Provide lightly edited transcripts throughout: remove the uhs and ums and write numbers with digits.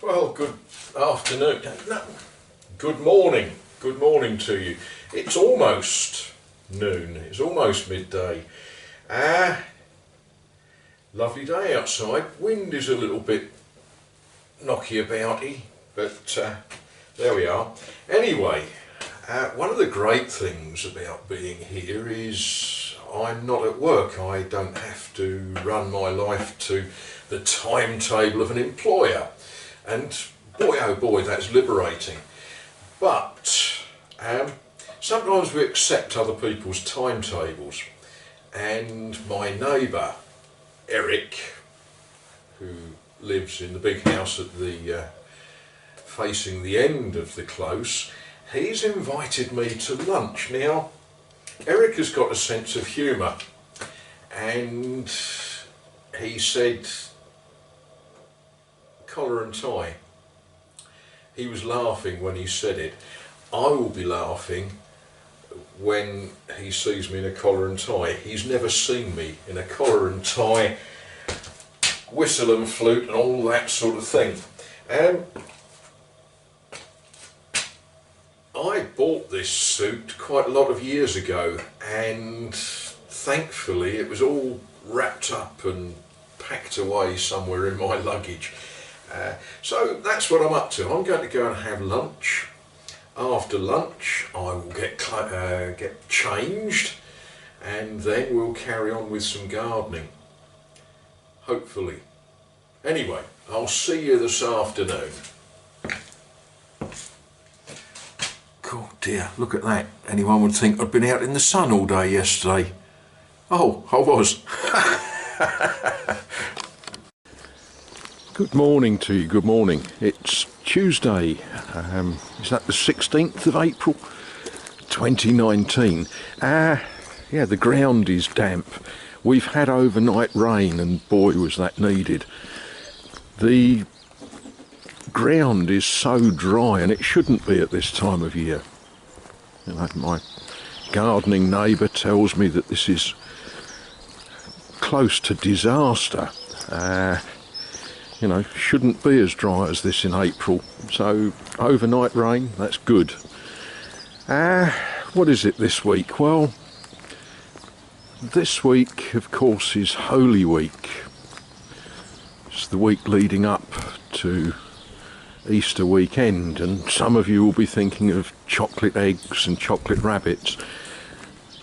Well, good afternoon. No, good morning. Good morning to you. It's almost noon. It's almost midday. Lovely day outside. Wind is a little bit knocky abouty, but there we are. Anyway, one of the great things about being here is I'm not at work. I don't have to run my life to the timetable of an employer. And boy, oh boy, that's liberating. But sometimes we accept other people's timetables. And my neighbour, Eric, who lives in the big house at the facing the end of the close, he's invited me to lunch. Now, Eric has got a sense of humour, and he said collar and tie. He was laughing when he said it. I will be laughing when he sees me in a collar and tie. He's never seen me in a collar and tie, whistle and flute and all that sort of thing. I bought this suit quite a lot of years ago, and thankfully it was all wrapped up and packed away somewhere in my luggage. So that's what I'm up to. I'm going to go and have lunch. After lunch I will get changed, and then we'll carry on with some gardening, hopefully. Anyway, I'll see you this afternoon. Oh dear, look at that. Anyone would think I'd been out in the sun all day yesterday. Oh, I was. Good morning to you, good morning. It's Tuesday, is that the 16th of April 2019? Yeah, the ground is damp. We've had overnight rain, and boy was that needed. The ground is so dry, and it shouldn't be at this time of year. You know, my gardening neighbour tells me that this is close to disaster. You know, shouldn't be as dry as this in April. So overnight rain, that's good. What is it this week? Well, this week of course is Holy Week. It's the week leading up to Easter weekend, and some of you will be thinking of chocolate eggs and chocolate rabbits,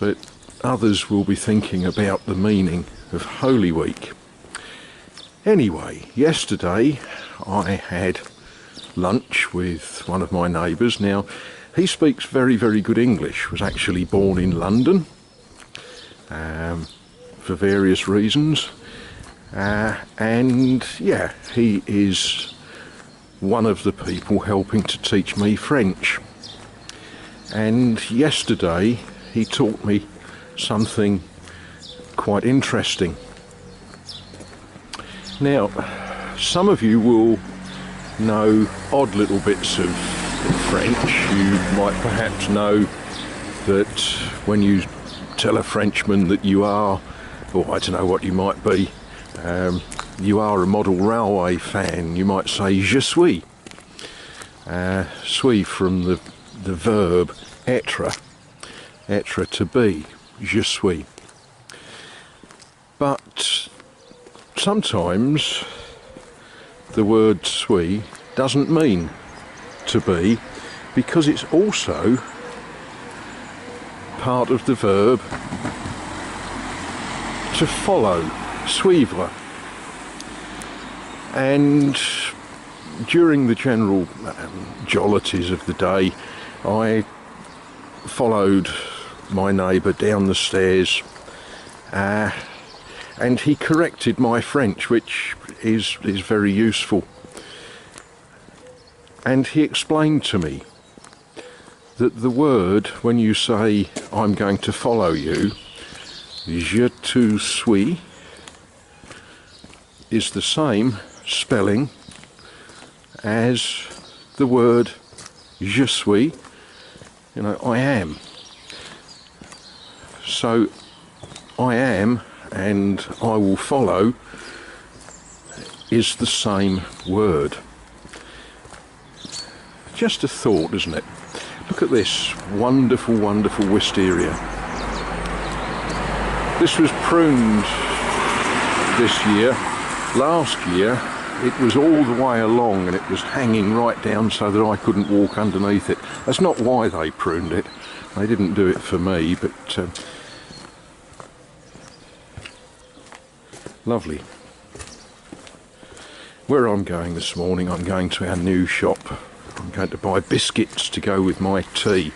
but others will be thinking about the meaning of Holy Week. Anyway, yesterday I had lunch with one of my neighbours. Now, he speaks very, very good English, was actually born in London for various reasons, and yeah, he is one of the people helping to teach me French. And yesterday he taught me something quite interesting. Now, some of you will know odd little bits of French. You might perhaps know that when you tell a Frenchman that you are, or I don't know what you might be, you are a model railway fan, you might say je suis. Suis from the verb être to be, je suis. But sometimes the word suis doesn't mean to be, because it's also part of the verb to follow, suivre. And during the general jollities of the day, I followed my neighbour down the stairs, and he corrected my French, which is very useful. And he explained to me that the word, when you say I'm going to follow you, je te suis, is the same spelling as the word je suis, you know, I am. So I am and I will follow is the same word. Just a thought, isn't it? Look at this wonderful, wonderful wisteria. This was pruned this year. Last year it was all the way along and it was hanging right down so that I couldn't walk underneath it. That's not why they pruned it. They didn't do it for me, but lovely. Where I'm going this morning, I'm going to our new shop. I'm going to buy biscuits to go with my tea.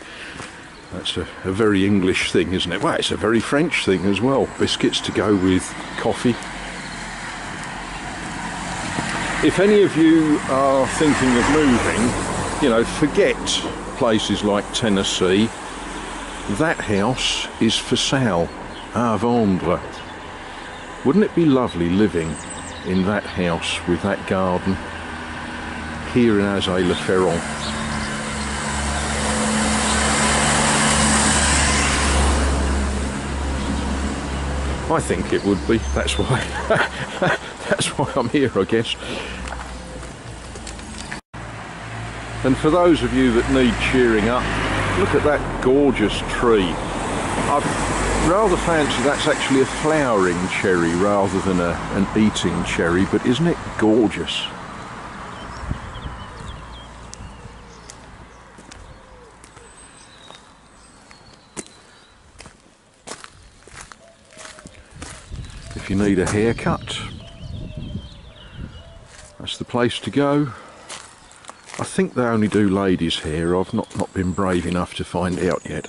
That's a very English thing, isn't it? Well, it's a very French thing as well. Biscuits to go with coffee. If any of you are thinking of moving, you know, forget places like Tennessee. That house is for sale, à vendre. Wouldn't it be lovely living in that house with that garden here in Azay-le-Ferron? I think it would be. That's why that's why I'm here, I guess. And for those of you that need cheering up, look at that gorgeous tree. I'd rather fancy that's actually a flowering cherry rather than an eating cherry, but isn't it gorgeous? If you need a haircut, that's the place to go. I think they only do ladies' hair. I've not been brave enough to find out yet.